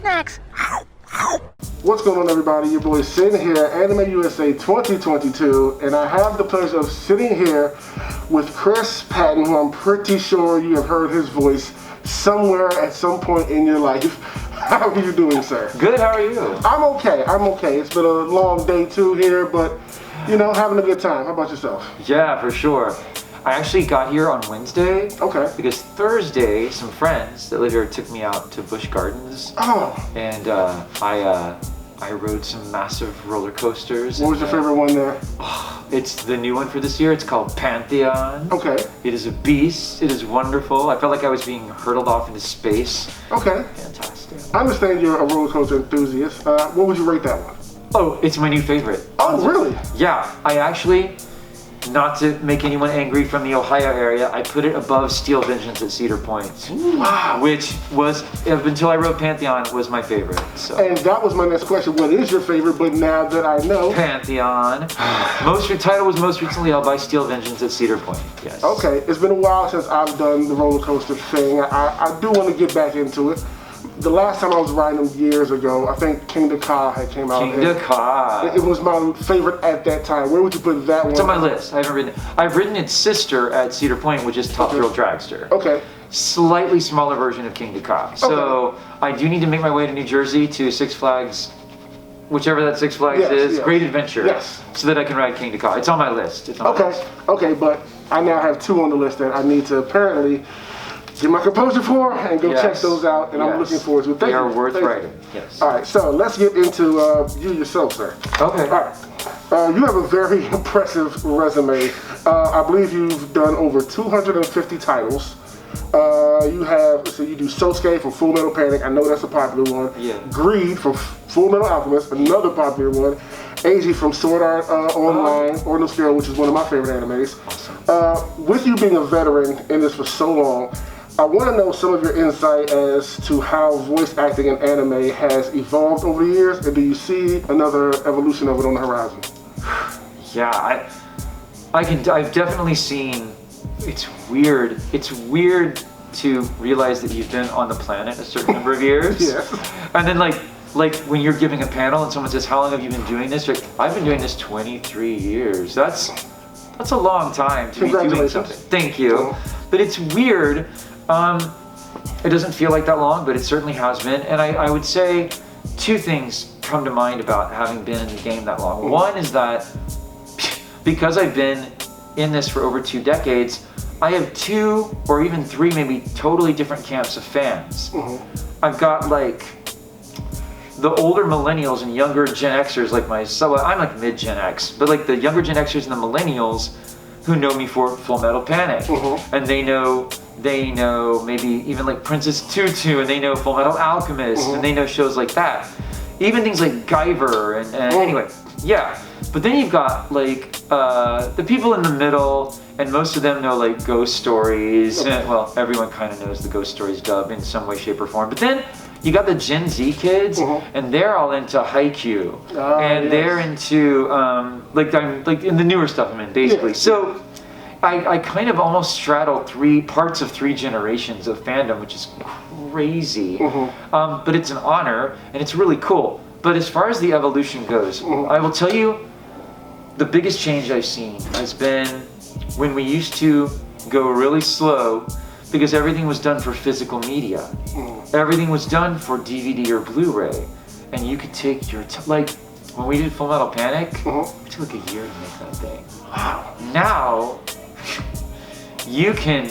snacks. What's going on, everybody? Your boy Sin here, Anime USA 2022, and I have the pleasure of sitting here with Chris Patton, who I'm pretty sure you have heard his voice somewhere at some point in your life. How are you doing, sir? Good, how are you? I'm okay. It's been a long day too here, but you know, having a good time. How about yourself? Yeah, for sure. I actually got here on Wednesday. Okay. Because Thursday, some friends that live here took me out to Busch Gardens. Oh. And I rode some massive roller coasters. What was your favorite one there? Oh, it's the new one for this year. It's called Pantheon. Okay. It is a beast. It is wonderful. I felt like I was being hurtled off into space. Okay. Fantastic. I understand you're a roller coaster enthusiast. What would you rate that one? Oh, it's my new favorite. Oh, really? Yeah, I actually, not to make anyone angry from the Ohio area, I put it above Steel Vengeance at Cedar Point. Wow. Which was, up until I wrote Pantheon, was my favorite. So. And that was my next question. What is your favorite? But now that I know. Pantheon. Your title was most recently held by Steel Vengeance at Cedar Point. Yes. Okay, it's been a while since I've done the roller coaster thing. I do want to get back into it. The last time I was riding them years ago, I think King Ka had came out. King Ka. It was my favorite at that time. Where would you put that one? It's on my list. I haven't ridden it. I've ridden its sister at Cedar Point, which is Top Thrill Dragster. Okay. Slightly smaller version of King Ka. So I do need to make my way to New Jersey to Six Flags, whichever that Six Flags is. Yes. Great Adventure. Yes. So that I can ride King Ka. It's on my list. It's on my list. Okay, but I now have two on the list that I need to apparently get my composure for and go check those out, and I'm looking forward to it. They are worth riding. Yes. All right, so let's get into you yourself, sir. Okay. All right. You have a very impressive resume. I believe you've done over 250 titles. You do Sosuke from Full Metal Panic. I know that's a popular one. Yeah. Greed from Full Metal Alchemist, another popular one. Eiji from Sword Art Online, or Scale, which is one of my favorite animes. Awesome. With you being a veteran in this for so long, I want to know some of your insight as to how voice acting in anime has evolved over the years, and do you see another evolution of it on the horizon? Yeah, I've definitely seen. It's weird. It's weird to realize that you've been on the planet a certain number of years. Yes. And then like when you're giving a panel and someone says, "How long have you been doing this?" You're like, "I've been doing this 23 years." That's a long time to be doing something. Thank you. But it's weird. It doesn't feel like that long, but it certainly has been. And I would say two things come to mind about having been in the game that long. One is that because I've been in this for over 2 decades, I have 2 or even 3 maybe totally different camps of fans. I've got like the older millennials and younger Gen Xers like myself. I'm like mid-Gen X, but like the younger Gen Xers and the millennials who know me for Full Metal Panic. And they know maybe even like Princess Tutu, and they know Full Metal Alchemist, and they know shows like that. Even things like Guyver, and anyway, yeah. But then you've got like the people in the middle, and most of them know like Ghost Stories, and well, everyone kind of knows the Ghost Stories dub in some way, shape, or form. But then you got the Gen Z kids, and they're all into Haikyuu, and they're into like in the newer stuff I'm in, basically. So I kind of almost straddle 3 parts of 3 generations of fandom, which is crazy. But it's an honor, and it's really cool. But as far as the evolution goes, I will tell you, the biggest change I've seen has been when we used to go really slow, because everything was done for physical media. Everything was done for DVD or Blu-ray, and you could take your like when we did Full Metal Panic, it took like a year to make that thing. Wow. Now you can.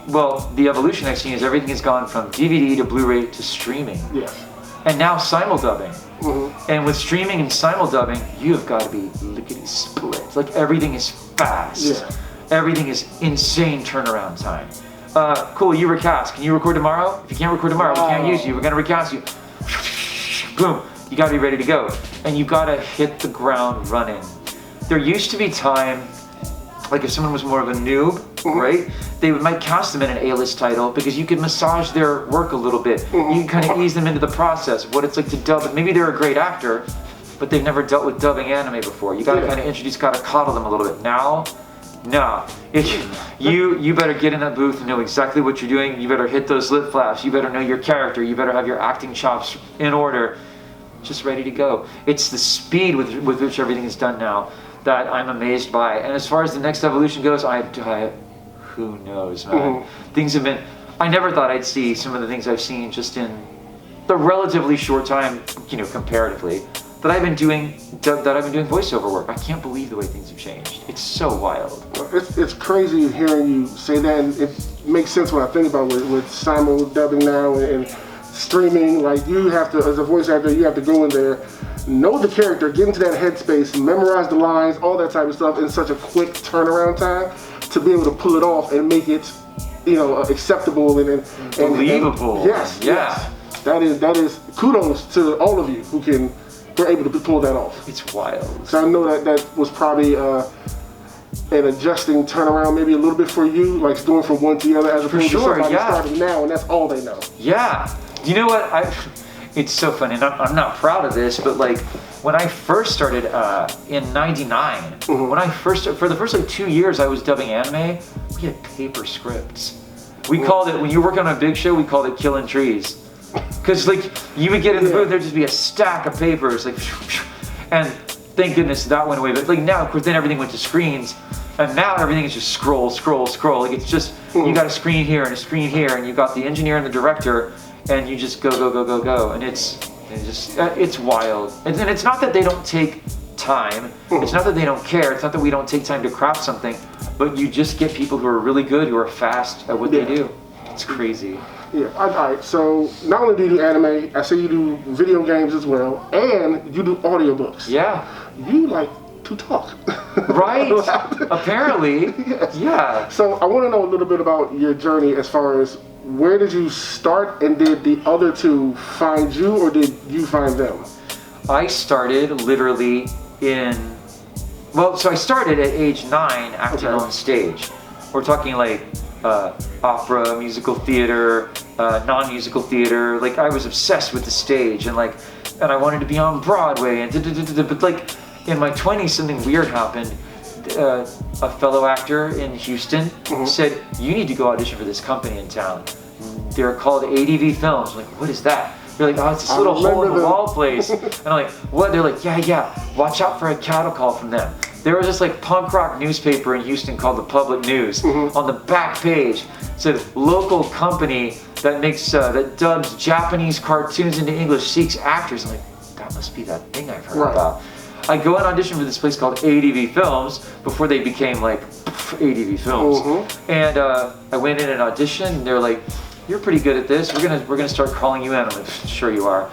Well, the evolution I've seen is everything has gone from DVD to Blu-ray to streaming. Yes. And now simuldubbing. And with streaming and simuldubbing, you have got to be lickety-split. Like everything is fast. Yeah. Everything is insane turnaround time. Cool, you recast. Can you record tomorrow? If you can't record tomorrow, we can't use you. We're gonna recast you. Boom, you gotta be ready to go. And you gotta hit the ground running. There used to be time, like if someone was more of a noob, right? They might cast them in an A-list title because you could massage their work a little bit. You can kind of ease them into the process of what it's like to dub. Maybe they're a great actor, but they've never dealt with dubbing anime before. You gotta kind of introduce, gotta coddle them a little bit. Now, Nah, you better get in that booth and know exactly what you're doing. You better hit those lip flaps. You better know your character. You better have your acting chops in order, just ready to go. It's the speed with which everything is done now that I'm amazed by. And as far as the next evolution goes, who knows, man. Things have been, I never thought I'd see some of the things I've seen just in the relatively short time, comparatively, that I've been doing voiceover work. I can't believe the way things have changed. It's so wild. It's crazy hearing you say that, and it makes sense when I think about with simul dubbing now and streaming. Like, you have to, as a voice actor, you have to go in there, know the character, get into that headspace, memorize the lines, all that type of stuff in such a quick turnaround time to be able to pull it off and make it, acceptable and believable. Yes. That is kudos to all of you who are able to pull that off. It's wild. So I know that was probably an adjusting turnaround, maybe a little bit for you, like going from one to the other, as opposed to somebody starting now and that's all they know. Yeah. You know what? It's so funny, and I'm not proud of this, but like when I first started in '99, for the first 2 years I was dubbing anime, we had paper scripts. We called it, when you were working on a big show, we called it killing trees. Because you would get in the booth, there'd just be a stack of papers, and thank goodness that went away. But now, of course, then everything went to screens, and now everything is just scroll. Like, it's just, you got a screen here and a screen here, and you got the engineer and the director, and you just go, and it's wild. And it's not that they don't take time, it's not that they don't care, it's not that we don't take time to craft something, but you just get people who are really good, who are fast at what they do. It's crazy. Yeah, all right, so not only do you do anime, I see you do video games as well, and you do audiobooks. Yeah. You like to talk. Right, apparently. Yes. Yeah. So I want to know a little bit about your journey as far as where did you start, and did the other two find you, or did you find them? I started literally I started at age 9 acting on stage. We're talking like opera, musical theater, non-musical theater. Like, I was obsessed with the stage, and I wanted to be on Broadway, but like in my 20s something weird happened. A fellow actor in Houston said, you need to go audition for this company in town. They're called ADV Films. I'm like, what is that? They're like, oh, it's this little hole-in-the-wall place. And I'm like, what? They're like, yeah, watch out for a cattle call from them. There was this punk rock newspaper in Houston called the Public News. On the back page said, local company that dubs Japanese cartoons into English, seeks actors. I'm like, that must be that thing I've heard about. I go and audition for this place called ADV Films before they became ADV Films. And I went in and auditioned, and they're like, you're pretty good at this. We're gonna start calling you in. I'm like, sure you are.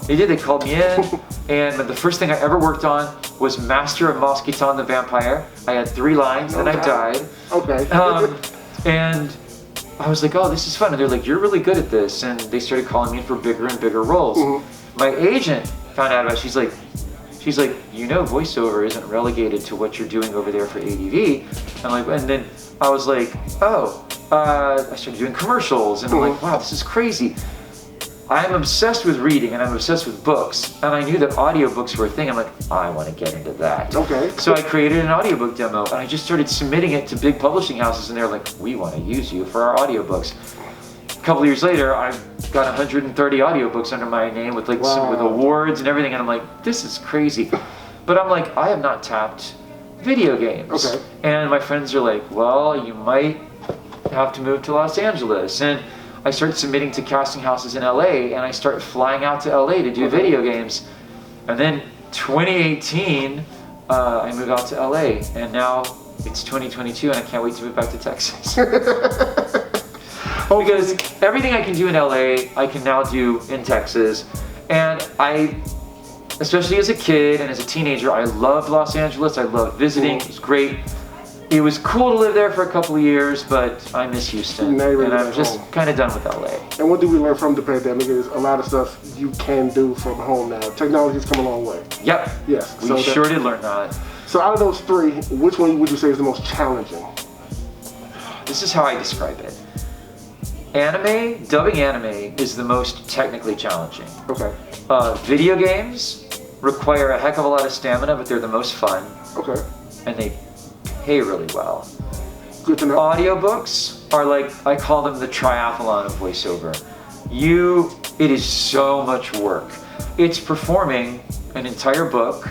They did. They called me in, and the first thing I ever worked on was Master of Moskiton the Vampire. I had 3 lines, and I died. Okay. And I was like, oh, this is fun. And they're like, you're really good at this. And they started calling me in for bigger and bigger roles. My agent found out about it. She's like, voiceover isn't relegated to what you're doing over there for ADV. And then I was like, I started doing commercials, and I'm like, wow, this is crazy. I'm obsessed with reading, and I'm obsessed with books, and I knew that audiobooks were a thing. I'm like, I want to get into that. Okay. So I created an audiobook demo, and I just started submitting it to big publishing houses, and they're like, we want to use you for our audiobooks. A couple of years later, I've got 130 audiobooks under my name with with awards and everything, and I'm like, this is crazy. But I'm like, I have not tapped video games. Okay. And my friends are like, well, you might have to move to Los Angeles. And I started submitting to casting houses in LA, and I started flying out to LA to do video games. And then 2018, I moved out to LA, and now it's 2022, and I can't wait to move back to Texas. Because everything I can do in LA, I can now do in Texas. And especially as a kid and as a teenager, I loved Los Angeles. I loved visiting. It was great. It was cool to live there for a couple of years, but I miss Houston, and I'm just kind of done with LA. And what did we learn from the pandemic is a lot of stuff you can do from home now. Technology's come a long way. Yep. Yes. We sure did learn that. So out of those 3, which one would you say is the most challenging? This is how I describe it. Dubbing anime is the most technically challenging. Okay. Video games require a heck of a lot of stamina, but they're the most fun. Okay. And they pay really well. Good to know. Audiobooks are like, I call them the triathlon of voiceover. It is so much work. It's performing an entire book,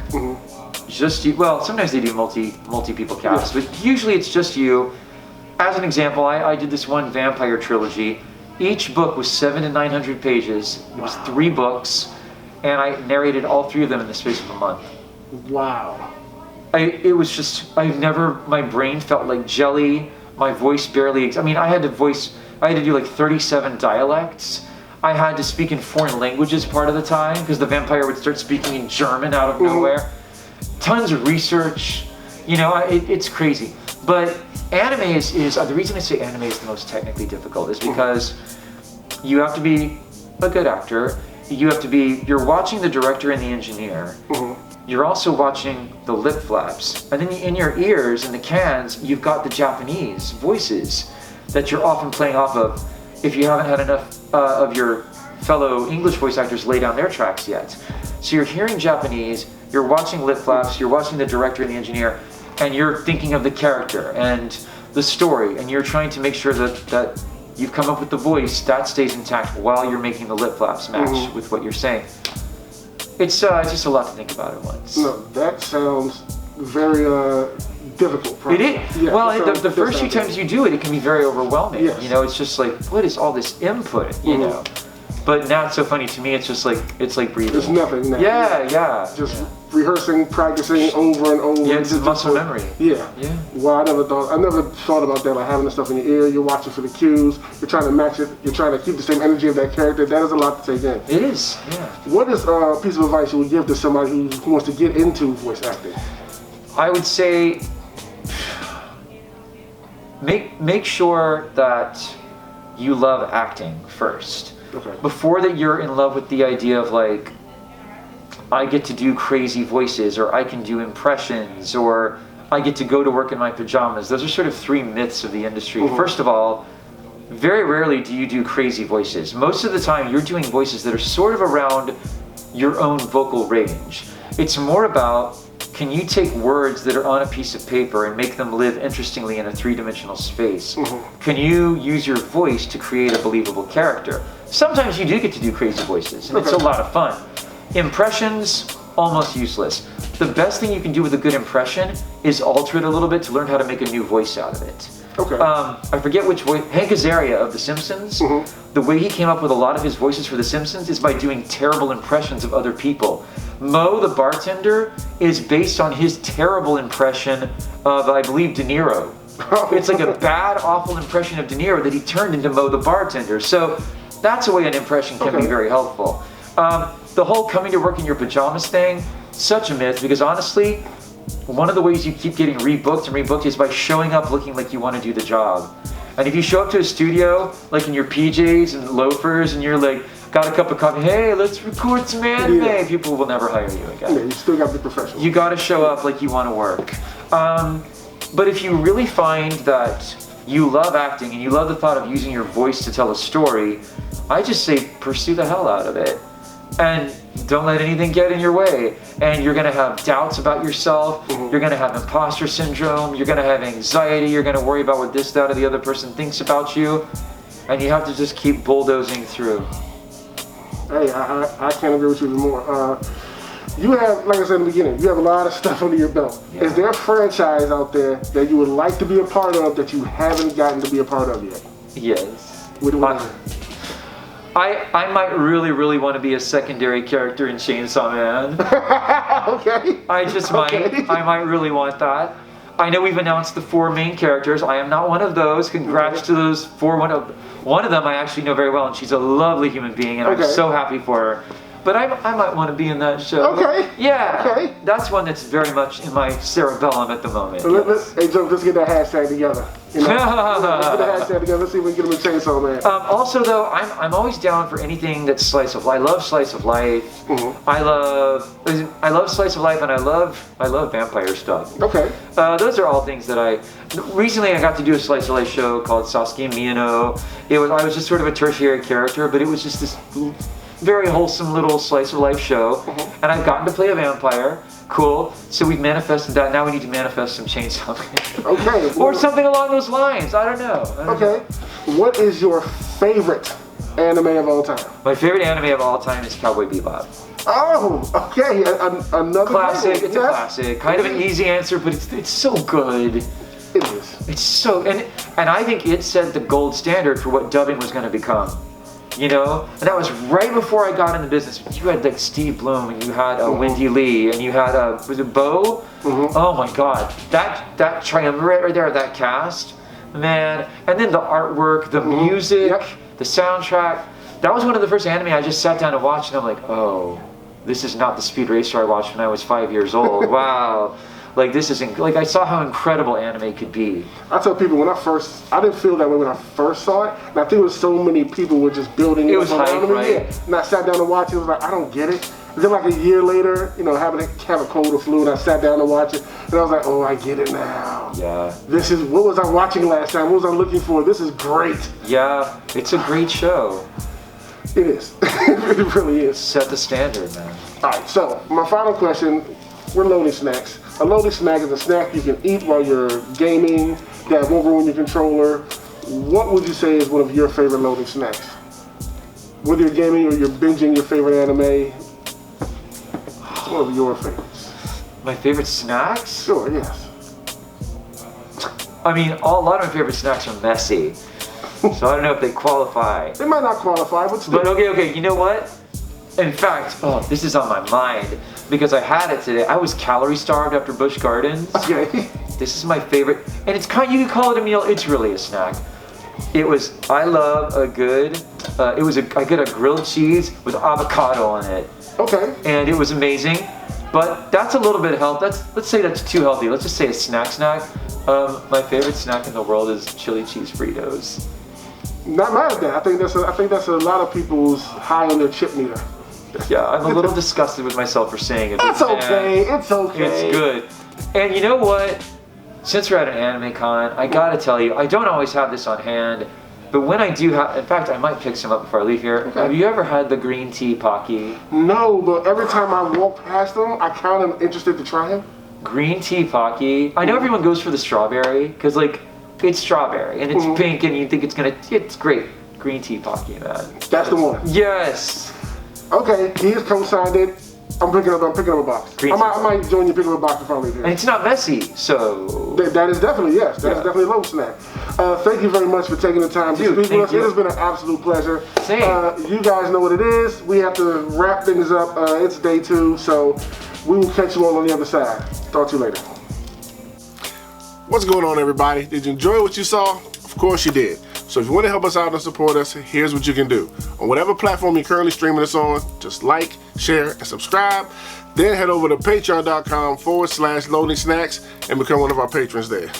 just you. Well, sometimes they do multi people cast, but usually it's just you. As an example, I did this one vampire trilogy. Each book was 700 to 900 pages. It was 3 books, and I narrated all 3 of them in the space of a month. Wow. My brain felt like jelly. My voice barely, I had to do like 37 dialects. I had to speak in foreign languages part of the time because the vampire would start speaking in German out of nowhere. Tons of research, it's crazy. But anime is the reason I say anime is the most technically difficult is because you have to be a good actor. You're watching the director and the engineer. You're also watching the lip flaps. And then in your ears, in the cans, you've got the Japanese voices that you're often playing off of if you haven't had enough of your fellow English voice actors lay down their tracks yet. So you're hearing Japanese, you're watching lip flaps, you're watching the director and the engineer, and you're thinking of the character and the story, and you're trying to make sure that you've come up with the voice that stays intact while you're making the lip flaps match with what you're saying. It's just a lot to think about at once. No, that sounds very difficult. Probably. It is. Yeah, well, the first few times you do it, it can be very overwhelming. Yes. It's just like, what is all this input? But now it's so funny to me. It's just like breathing. It's nothing now. Yeah. Just rehearsing, practicing over and over. Yeah, it's muscle memory. Yeah. Well, I never thought about that. Like having the stuff in your ear, you're watching for the cues, you're trying to match it, you're trying to keep the same energy of that character. That is a lot to take in. It is. Yeah. What is a piece of advice you would give to somebody who wants to get into voice acting? I would say make sure that you love acting first. Okay. Before that, you're in love with the idea of like, I get to do crazy voices, or I can do impressions, or I get to go to work in my pajamas. Those are sort of 3 myths of the industry. First of all, very rarely do you do crazy voices. Most of the time, you're doing voices that are sort of around your own vocal range. It's more about, can you take words that are on a piece of paper and make them live interestingly in a 3-dimensional space? Can you use your voice to create a believable character? Sometimes you do get to do crazy voices, and it's a lot of fun. Impressions, almost useless. The best thing you can do with a good impression is alter it a little bit to learn how to make a new voice out of it. Okay. I forget which voice, Hank Azaria of The Simpsons, the way he came up with a lot of his voices for The Simpsons is by doing terrible impressions of other people. Mo, the bartender, is based on his terrible impression of, I believe, De Niro. It's like a bad, awful impression of De Niro that he turned into Mo, the bartender. So that's a way an impression can be very helpful. The whole coming to work in your pajamas thing, such a myth, because honestly, one of the ways you keep getting rebooked is by showing up looking like you want to do the job. And if you show up to a studio, like in your PJs and loafers, and you're like, got a cup of coffee, hey, let's record some anime, people will never hire you again. Yeah, you still got to be professional. You got to show up like you want to work. But if you really find that you love acting and you love the thought of using your voice to tell a story, I just say pursue the hell out of it. And don't let anything get in your way. And you're going to have doubts about yourself. You're going to have imposter syndrome. You're going to have anxiety. You're going to worry about what this, that, or the other person thinks about you. And you have to just keep bulldozing through. Hey, I can't agree with you anymore. You have, like I said in the beginning, you have a lot of stuff under your belt. Yeah. Is there a franchise out there that you would like to be a part of that you haven't gotten to be a part of yet? Yes. What is it? I might really want to be a secondary character in Chainsaw Man. Okay. I might really want that. I know we've announced the 4 main characters. I am not one of those. Congrats to those 4. One of them I actually know very well, and she's a lovely human being, and I'm so happy for her. But I might want to be in that show. Okay. Yeah. Okay. That's one that's very much in my cerebellum at the moment. So hey, Joe, let's get that hashtag together. You know? Let's get that hashtag together. Let's see if we can get him a Chainsaw Man. Also, though, I'm always down for anything that's slice of life. I love slice of life. I love slice of life, and I love vampire stuff. Okay. Those are all things that recently I got to do a slice of life show called Sasuke Miyano. I was just sort of a tertiary character, but it was just this very wholesome little slice of life show, and I've gotten to play a vampire. Cool. So we've manifested that. Now we need to manifest some Chainsaw Man. Okay. Or something along those lines. I don't know. Okay. What is your favorite anime of all time? My favorite anime of all time is Cowboy Bebop. Oh, okay. Another Classic. It's a classic. Kind of an easy answer, but it's so good. It is. It's so, and I think it set the gold standard for what dubbing was going to become. You know, and that was right before I got in the business. You had like Steve Bloom, and you had Wendy Lee, and you had was it Bo? Oh my God, that triumvirate right there, that cast, man. And then the artwork, the music, the soundtrack. That was one of the first anime I just sat down and watched, and I'm like, oh, this is not the Speed Racer I watched when I was 5 years old. Wow. Like this isn't, like I saw how incredible anime could be. I tell people I didn't feel that way when I first saw it. And I think it was so many people were just building it was hype, right? Yeah. And I sat down to watch it, I was like, I don't get it. And then like a year later, you know, having a cold or flu, and I sat down to watch it, and I was like, oh, I get it now. Yeah. This is, what was I watching last time? What was I looking for? This is great. Yeah, it's a great show. It is. It really is. Set the standard, man. All right, so my final question, we're loading snacks. A loading snack is a snack you can eat while you're gaming that won't ruin your controller. What would you say is one of your favorite loading snacks? Whether you're gaming or you're binging your favorite anime, one of your favorites. My favorite snacks? Sure, yes. I mean, a lot of my favorite snacks are messy. So I don't know if they qualify. They might not qualify, but still. But okay, you know what? In fact, this is on my mind because I had it today. I was calorie starved after Busch Gardens. Okay. This is my favorite, and it's kind. You could call it a meal. It's really a snack. It was. I love a good. I get a grilled cheese with avocado in it. Okay. And it was amazing, but that's a little bit healthy. Let's say that's too healthy. Let's just say a snack. My favorite snack in the world is chili cheese Fritos. Not mad at that. I think that's a lot of people's high on their chip meter. Yeah, I'm a little disgusted with myself for saying it. It's okay. It's okay. It's good. And you know what? Since we're at an anime con, I gotta tell you, I don't always have this on hand, but when I do have, in fact, I might pick some up before I leave here. Okay. Have you ever had the green tea Pocky? No, but every time I walk past them, I kind of interested to try them. Green tea Pocky. I know everyone goes for the strawberry, because like, it's strawberry, and it's pink, and you think it's great. Green tea Pocky, man. That's the one. Yes. Okay, he has co-signed it. I'm picking up a box. I might join you picking up a box if I leave here. And it's not messy, so... That is definitely, yes. That is definitely a low snack. Thank you very much for taking the time to speak with us. It has been an absolute pleasure. Same. You guys know what it is. We have to wrap things up. It's day 2, so we will catch you all on the other side. Talk to you later. What's going on, everybody? Did you enjoy what you saw? Of course you did. So if you want to help us out and support us, here's what you can do. On whatever platform you're currently streaming us on, just like, share, and subscribe. Then head over to patreon.com/loading snacks and become one of our patrons there.